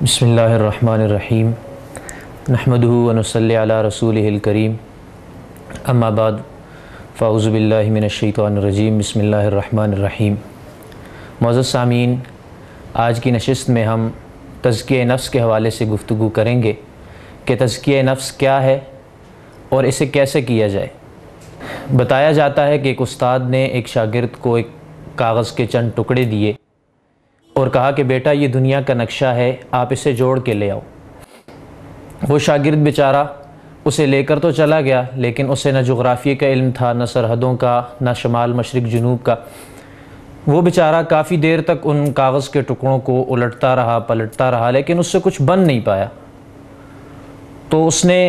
بسم اللہ الرحمن الرحیم نحمدہ ونصلی علی رسولہ الکریم اما بعد فاعوذ باللہ من الشیطان الرجیم بسم اللہ الرحمن الرحیم۔ معزز سامعین، آج کی نشست میں ہم تزکیہ نفس کے حوالے سے گفتگو کریں گے کہ تزکیہ نفس کیا ہے اور اسے کیسے کیا جائے۔ بتایا جاتا ہے کہ ایک استاد نے ایک شاگرد کو ایک کاغذ کے چند ٹکڑے دیے اور کہا کہ بیٹا یہ دنیا کا نقشہ ہے، آپ اسے جوڑ کے لے آؤ۔ وہ شاگرد بیچارہ اسے لے کر تو چلا گیا، لیکن اسے نہ جغرافیے کا علم تھا، نہ سرحدوں کا، نہ شمال مشرق جنوب کا۔ وہ بیچارہ کافی دیر تک ان کاغذ کے ٹکڑوں کو الٹتا رہا پلٹتا رہا، لیکن اس سے کچھ بن نہیں پایا۔ تو اس نے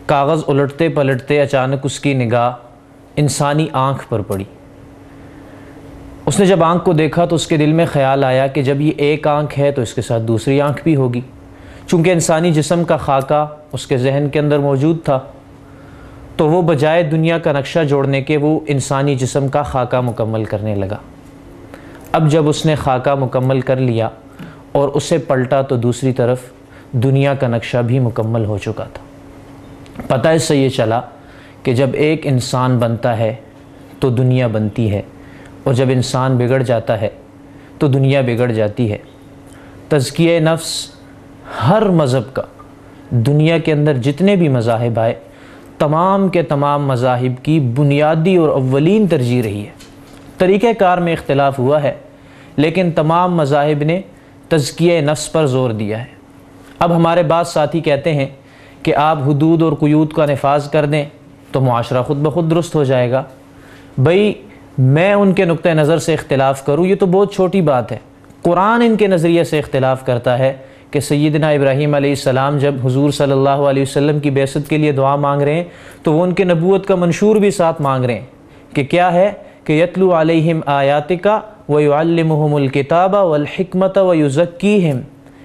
کاغذ الٹتے پلٹتے اچانک اس کی نگاہ انسانی آنکھ پر پڑی۔ اس نے جب آنکھ کو دیکھا تو اس کے دل میں خیال آیا کہ جب یہ ایک آنکھ ہے تو اس کے ساتھ دوسری آنکھ بھی ہوگی، چونکہ انسانی جسم کا خاکہ اس کے ذہن کے اندر موجود تھا۔ تو وہ بجائے دنیا کا نقشہ جوڑنے کے وہ انسانی جسم کا خاکہ مکمل کرنے لگا۔ اب جب اس نے خاکہ مکمل کر لیا اور اسے پلٹا تو دوسری طرف دنیا کا نقشہ بھی مکمل ہو چکا تھا۔ پتہ اس سے یہ چلا کہ جب ایک انسان بنتا ہے تو دنیا بنتی ہے، اور جب انسان بگڑ جاتا ہے تو دنیا بگڑ جاتی ہے۔ تزکیہ نفس ہر مذہب کا، دنیا کے اندر جتنے بھی مذاہب آئے، تمام کے تمام مذاہب کی بنیادی اور اولین ترجیح رہی ہے۔ طریقہ کار میں اختلاف ہوا ہے، لیکن تمام مذاہب نے تزکیہ نفس پر زور دیا ہے۔ اب ہمارے بعض ساتھی کہتے ہیں کہ آپ حدود اور قیود کا نفاذ کر دیں تو معاشرہ خود بخود درست ہو جائے گا۔ بھئی میں ان کے نقطہ نظر سے اختلاف کروں یہ تو بہت چھوٹی بات ہے۔ قرآن ان کے نظریے سے اختلاف کرتا ہے کہ سیدنا ابراہیم علیہ السلام جب حضور صلی اللہ علیہ وسلم کی بعثت کے لیے دعا مانگ رہے ہیں تو وہ ان کے نبوت کا منشور بھی ساتھ مانگ رہے ہیں کہ کیا ہے کہ یتلو علیہم آیاتک ویعلمہم الکتاب والحکمت ویزکیہم،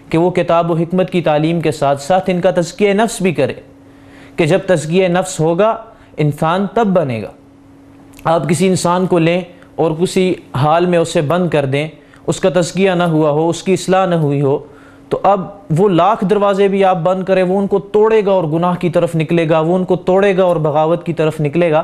کہ وہ کتاب و حکمت کی تعلیم کے ساتھ ساتھ ان کا تزکیہ نفس بھی کرے، کہ جب تزکیہ نفس ہوگا انسان تب بنے گا۔ آپ کسی انسان کو لیں اور کسی حال میں اسے بند کر دیں، اس کا تزکیہ نہ ہوا ہو، اس کی اصلاح نہ ہوئی ہو، تو اب وہ لاکھ دروازے بھی آپ بند کریں وہ ان کو توڑے گا اور گناہ کی طرف نکلے گا، وہ ان کو توڑے گا اور بغاوت کی طرف نکلے گا۔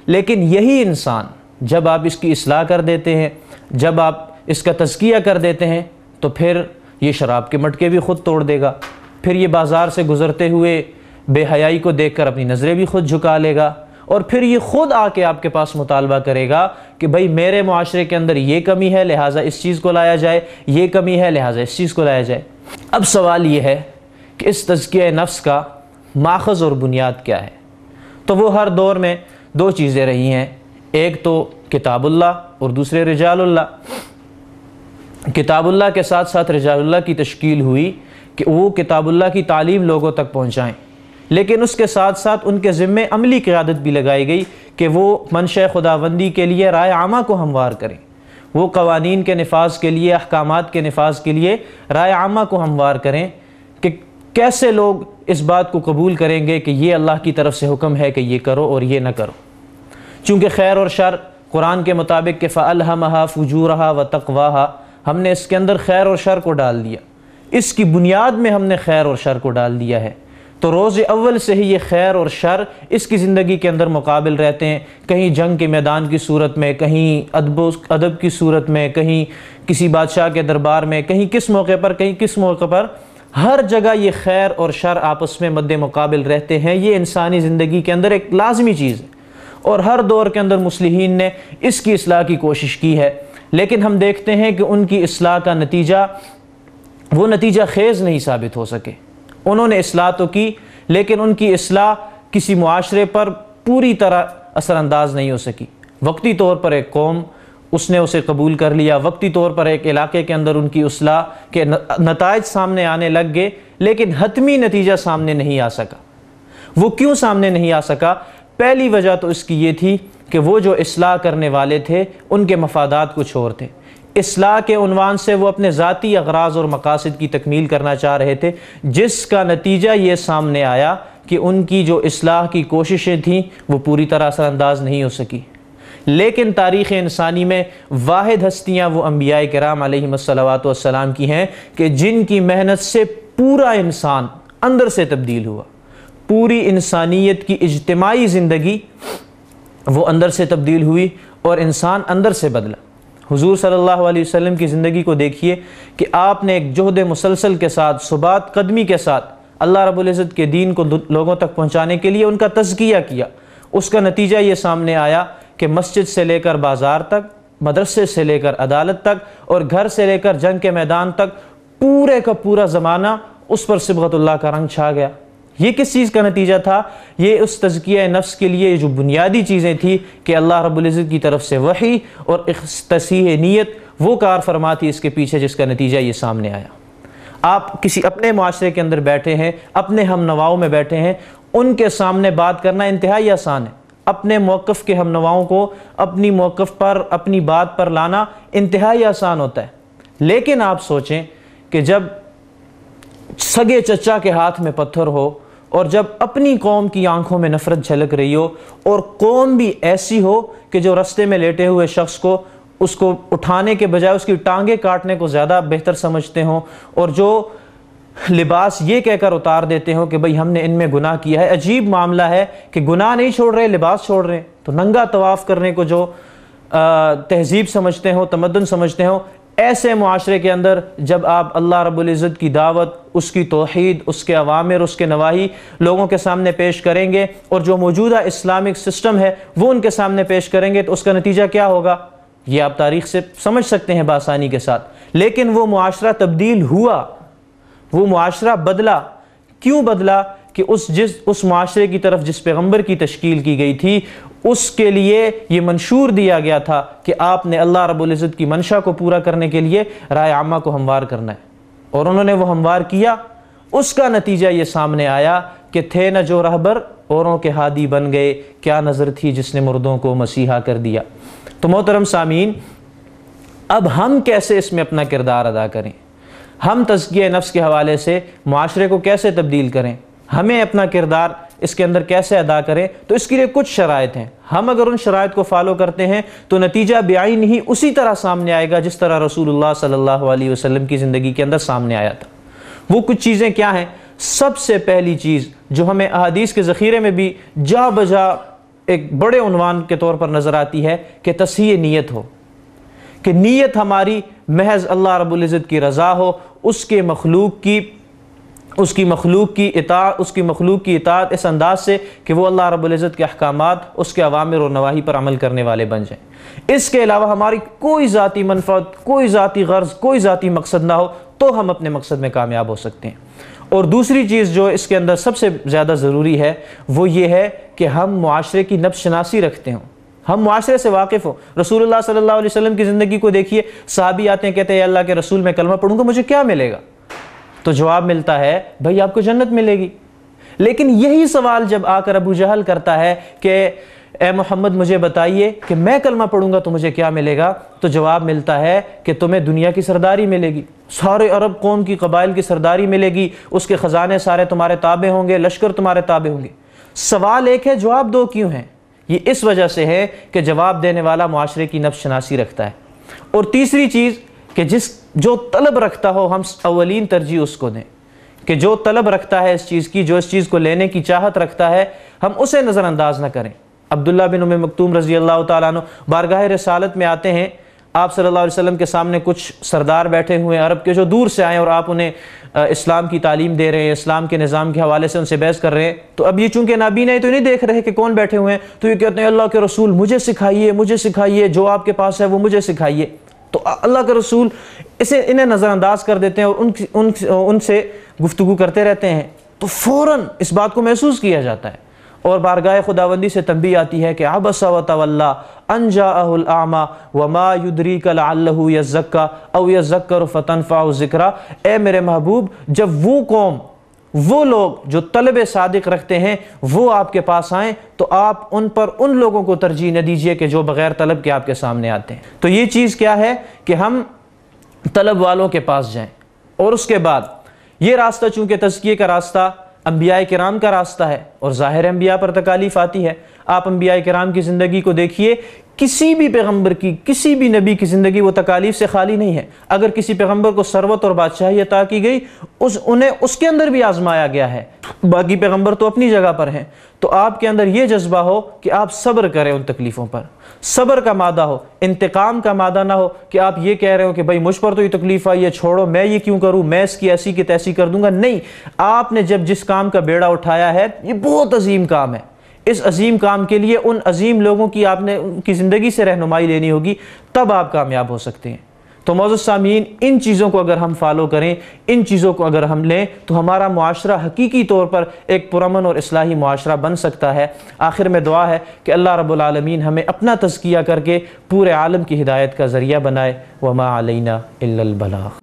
لیکن یہی انسان جب آپ اس کی اصلاح کر دیتے ہیں، جب آپ اس کا تزکیہ کر دیتے ہیں، تو پھر یہ شراب کے مٹکے بھی خود توڑ دے گا، پھر یہ بازار سے گزرتے ہوئے بے حیائی کو دیکھ کر اپنی نظریں بھی خود جھکا لے گا، اور پھر یہ خود آ کے آپ کے پاس مطالبہ کرے گا کہ بھئی میرے معاشرے کے اندر یہ کمی ہے لہٰذا اس چیز کو لایا جائے، یہ کمی ہے لہٰذا اس چیز کو لایا جائے۔ اب سوال یہ ہے کہ اس تزکیہ نفس کا ماخذ اور بنیاد کیا ہے؟ تو وہ ہر دور میں دو چیزیں رہی ہیں، ایک تو کتاب اللہ اور دوسرے رجال اللہ۔ کتاب اللہ کے ساتھ ساتھ رجال اللہ کی تشکیل ہوئی کہ وہ کتاب اللہ کی تعلیم لوگوں تک پہنچائیں، لیکن اس کے ساتھ ساتھ ان کے ذمے عملی قیادت بھی لگائی گئی کہ وہ منشا خداوندی کے لیے رائے عامہ کو ہموار کریں، وہ قوانین کے نفاذ کے لیے، احکامات کے نفاذ کے لیے رائے عامہ کو ہموار کریں کہ کیسے لوگ اس بات کو قبول کریں گے کہ یہ اللہ کی طرف سے حکم ہے کہ یہ کرو اور یہ نہ کرو۔ چونکہ خیر اور شر قرآن کے مطابق کہ فَأَلْهَمَهَا فُجُورَهَا وَتَقْوَاهَا، ہم نے اس کے اندر خیر اور شر کو ڈال دیا، اس کی بنیاد میں ہم نے خیر اور شر کو ڈال دیا ہے۔ تو روز اول سے ہی یہ خیر اور شر اس کی زندگی کے اندر مقابل رہتے ہیں، کہیں جنگ کے میدان کی صورت میں، کہیں ادب کی صورت میں، کہیں کسی بادشاہ کے دربار میں، کہیں کس موقع پر، کہیں کس موقع پر، ہر جگہ یہ خیر اور شر آپس میں مد مقابل رہتے ہیں۔ یہ انسانی زندگی کے اندر ایک لازمی چیز ہے، اور ہر دور کے اندر مصلحین نے اس کی اصلاح کی کوشش کی ہے، لیکن ہم دیکھتے ہیں کہ ان کی اصلاح کا نتیجہ وہ نتیجہ خیز نہیں ثابت ہو سکے۔ انہوں نے اصلاح تو کی، لیکن ان کی اصلاح کسی معاشرے پر پوری طرح اثر انداز نہیں ہو سکی۔ وقتی طور پر ایک قوم اس نے اسے قبول کر لیا، وقتی طور پر ایک علاقے کے اندر ان کی اصلاح کے نتائج سامنے آنے لگ گئے، لیکن حتمی نتیجہ سامنے نہیں آ سکا۔ وہ کیوں سامنے نہیں آ سکا؟ پہلی وجہ تو اس کی یہ تھی کہ وہ جو اصلاح کرنے والے تھے ان کے مفادات کچھ اور تھے۔ اصلاح کے عنوان سے وہ اپنے ذاتی اغراض اور مقاصد کی تکمیل کرنا چاہ رہے تھے، جس کا نتیجہ یہ سامنے آیا کہ ان کی جو اصلاح کی کوششیں تھیں وہ پوری طرح اثر انداز نہیں ہو سکی۔ لیکن تاریخ انسانی میں واحد ہستیاں وہ انبیاء کرام علیہم الصلوات والسلام کی ہیں کہ جن کی محنت سے پورا انسان اندر سے تبدیل ہوا، پوری انسانیت کی اجتماعی زندگی وہ اندر سے تبدیل ہوئی اور انسان اندر سے بدلا۔ حضور صلی اللہ علیہ وسلم کی زندگی کو دیکھیے کہ آپ نے ایک جہد مسلسل کے ساتھ، ثبات قدمی کے ساتھ اللہ رب العزت کے دین کو لوگوں تک پہنچانے کے لیے ان کا تزکیہ کیا۔ اس کا نتیجہ یہ سامنے آیا کہ مسجد سے لے کر بازار تک، مدرسے سے لے کر عدالت تک، اور گھر سے لے کر جنگ کے میدان تک پورے کا پورا زمانہ اس پر صبغت اللہ کا رنگ چھا گیا۔ یہ کس چیز کا نتیجہ تھا؟ یہ اس تزکیہ نفس کے لیے جو بنیادی چیزیں تھی کہ اللہ رب العزت کی طرف سے وحی اور تصحیح نیت وہ کار فرما تھی اس کے پیچھے، جس کا نتیجہ یہ سامنے آیا۔ آپ کسی اپنے معاشرے کے اندر بیٹھے ہیں، اپنے ہم نواؤں میں بیٹھے ہیں، ان کے سامنے بات کرنا انتہائی آسان ہے۔ اپنے موقف کے ہم نواؤں کو اپنی موقف پر، اپنی بات پر لانا انتہائی آسان ہوتا ہے۔ لیکن آپ سوچیں کہ جب سگے چچا کے ہاتھ میں پتھر ہو، اور جب اپنی قوم کی آنکھوں میں نفرت جھلک رہی ہو، اور قوم بھی ایسی ہو کہ جو رستے میں لیٹے ہوئے شخص کو اس کو اٹھانے کے بجائے اس کی ٹانگیں کاٹنے کو زیادہ بہتر سمجھتے ہوں، اور جو لباس یہ کہہ کر اتار دیتے ہوں کہ بھئی ہم نے ان میں گناہ کیا ہے۔ عجیب معاملہ ہے کہ گناہ نہیں چھوڑ رہے، لباس چھوڑ رہے ہیں۔ تو ننگا طواف کرنے کو جو تہذیب سمجھتے ہوں، تمدن سمجھتے ہوں، ایسے معاشرے کے اندر جب آپ اللہ رب العزت کی دعوت، اس کی توحید، اس کے اوامر، اس کے نواہی لوگوں کے سامنے پیش کریں گے، اور جو موجودہ اسلامک سسٹم ہے وہ ان کے سامنے پیش کریں گے، تو اس کا نتیجہ کیا ہوگا؟ یہ آپ تاریخ سے سمجھ سکتے ہیں بآسانی کے ساتھ۔ لیکن وہ معاشرہ تبدیل ہوا، وہ معاشرہ بدلا۔ کیوں بدلا؟ کہ اس معاشرے کی طرف جس پیغمبر کی تشکیل کی گئی تھی، اس کے لیے یہ منشور دیا گیا تھا کہ آپ نے اللہ رب العزت کی منشا کو پورا کرنے کے لیے رائے عامہ کو ہموار کرنا ہے، اور انہوں نے وہ ہموار کیا۔ اس کا نتیجہ یہ سامنے آیا کہ تھے نہ جو رہبر اوروں کے ہادی بن گئے، کیا نظر تھی جس نے مردوں کو مسیحا کر دیا۔ تو محترم سامعین، اب ہم کیسے اس میں اپنا کردار ادا کریں؟ ہم تزکیہ نفس کے حوالے سے معاشرے کو کیسے تبدیل کریں؟ ہمیں اپنا کردار اس کے اندر کیسے ادا کریں؟ تو اس کے لیے کچھ شرائط ہیں۔ ہم اگر ان شرائط کو فالو کرتے ہیں تو نتیجہ بعین ہی اسی طرح سامنے آئے گا جس طرح رسول اللہ صلی اللہ علیہ وسلم کی زندگی کے اندر سامنے آیا تھا۔ وہ کچھ چیزیں کیا ہیں؟ سب سے پہلی چیز جو ہمیں احادیث کے ذخیرے میں بھی جا بجا ایک بڑے عنوان کے طور پر نظر آتی ہے کہ تصحیح نیت ہو، کہ نیت ہماری محض اللہ رب العزت کی رضا ہو، اس کی مخلوق کی اطاعت اس انداز سے کہ وہ اللہ رب العزت کے احکامات، اس کے اوامر اور نواہی پر عمل کرنے والے بن جائیں۔ اس کے علاوہ ہماری کوئی ذاتی منفعت، کوئی ذاتی غرض، کوئی ذاتی مقصد نہ ہو تو ہم اپنے مقصد میں کامیاب ہو سکتے ہیں۔ اور دوسری چیز جو اس کے اندر سب سے زیادہ ضروری ہے وہ یہ ہے کہ ہم معاشرے کی نفس شناسی رکھتے ہوں، ہم معاشرے سے واقف ہوں۔ رسول اللہ صلی اللہ علیہ وسلم کی زندگی کو دیکھیے، صحابی آتے ہیں کہتے ہیں اے اللہ کے رسول میں کلمہ پڑھوں گا مجھے کیا ملے گا؟ تو جواب ملتا ہے بھائی آپ کو جنت ملے گی۔ لیکن یہی سوال جب آ کر ابو جہل کرتا ہے کہ اے محمد مجھے بتائیے کہ میں کلمہ پڑھوں گا تو مجھے کیا ملے گا، تو جواب ملتا ہے کہ تمہیں دنیا کی سرداری ملے گی، سارے عرب قوم کی قبائل کی سرداری ملے گی، اس کے خزانے سارے تمہارے تابع ہوں گے، لشکر تمہارے تابع ہوں گے۔ سوال ایک ہے، جواب دو کیوں ہیں؟ یہ اس وجہ سے ہے کہ جواب دینے والا معاشرے کی نفس شناسی رکھتا ہے۔ اور تیسری چیز کہ جو طلب رکھتا ہو ہم اولین ترجیح اس کو دیں، کہ جو طلب رکھتا ہے اس چیز کی، جو اس چیز کو لینے کی چاہت رکھتا ہے، ہم اسے نظر انداز نہ کریں۔ عبداللہ بن ام مکتوم رضی اللہ تعالیٰ عنہ بارگاہ رسالت میں آتے ہیں، آپ صلی اللہ علیہ وسلم کے سامنے کچھ سردار بیٹھے ہوئے ہیں عرب کے جو دور سے آئے، اور آپ انہیں اسلام کی تعلیم دے رہے ہیں، اسلام کے نظام کے حوالے سے ان سے بحث کر رہے ہیں۔ تو اب یہ چونکہ نابینا ہے تو نہیں دیکھ رہے کہ کون بیٹھے ہوئے ہیں، تو یہ کہتے ہیں اللہ کے رسول مجھے سکھائیے، جو آپ کے پاس ہے وہ مجھے سکھائیے۔ تو اللہ کے رسول انہیں نظر انداز کر دیتے ہیں اور ان سے گفتگو کرتے رہتے ہیں۔ تو فوراً اس بات کو محسوس کیا جاتا ہے اور بارگاہ خداوندی سے تنبیہ آتی ہے کہ عبس وتولی ان جاءہ الاعمی وما یدریک لعلہ یزکی او یذکر فتنفعہ الذکریٰ۔ اے میرے محبوب، جب وہ قوم، وہ لوگ جو طلب صادق رکھتے ہیں وہ آپ کے پاس آئیں تو آپ ان لوگوں کو ترجیح نہ دیجئے کہ جو بغیر طلب کے آپ کے سامنے آتے ہیں۔ تو یہ چیز کیا ہے کہ ہم طلب والوں کے پاس جائیں۔ اور اس کے بعد یہ راستہ چونکہ تزکیے کا راستہ انبیاء کرام کا راستہ ہے اور ظاہر انبیاء پر تکالیف آتی ہے، آپ انبیاء کرام کی زندگی کو دیکھیے، کسی بھی پیغمبر کی، کسی بھی نبی کی زندگی وہ تکالیف سے خالی نہیں ہے۔ اگر کسی پیغمبر کو ثروت اور بادشاہی عطا کی گئی، انہیں اس کے اندر بھی آزمایا گیا ہے، باقی پیغمبر تو اپنی جگہ پر ہیں۔ تو آپ کے اندر یہ جذبہ ہو کہ آپ صبر کریں ان تکلیفوں پر، صبر کا مادہ ہو، انتقام کا مادہ نہ ہو کہ آپ یہ کہہ رہے ہو کہ بھائی مجھ پر تو یہ تکلیف آئی ہے، چھوڑو میں یہ کیوں کروں، میں اس کی ایسی کی تیسی کر دوں گا۔ نہیں، آپ نے جب جس کام کا بیڑا اٹھایا ہے یہ بہت عظیم کام ہے، اس عظیم کام کے لیے ان عظیم لوگوں کی آپ نے ان کی زندگی سے رہنمائی لینی ہوگی، تب آپ کامیاب ہو سکتے ہیں۔ تو معزز سامعین، ان چیزوں کو اگر ہم فالو کریں، ان چیزوں کو اگر ہم لیں تو ہمارا معاشرہ حقیقی طور پر ایک پرامن اور اصلاحی معاشرہ بن سکتا ہے۔ آخر میں دعا ہے کہ اللہ رب العالمین ہمیں اپنا تزکیہ کر کے پورے عالم کی ہدایت کا ذریعہ بنائے۔ وما علینا الا البلاغ۔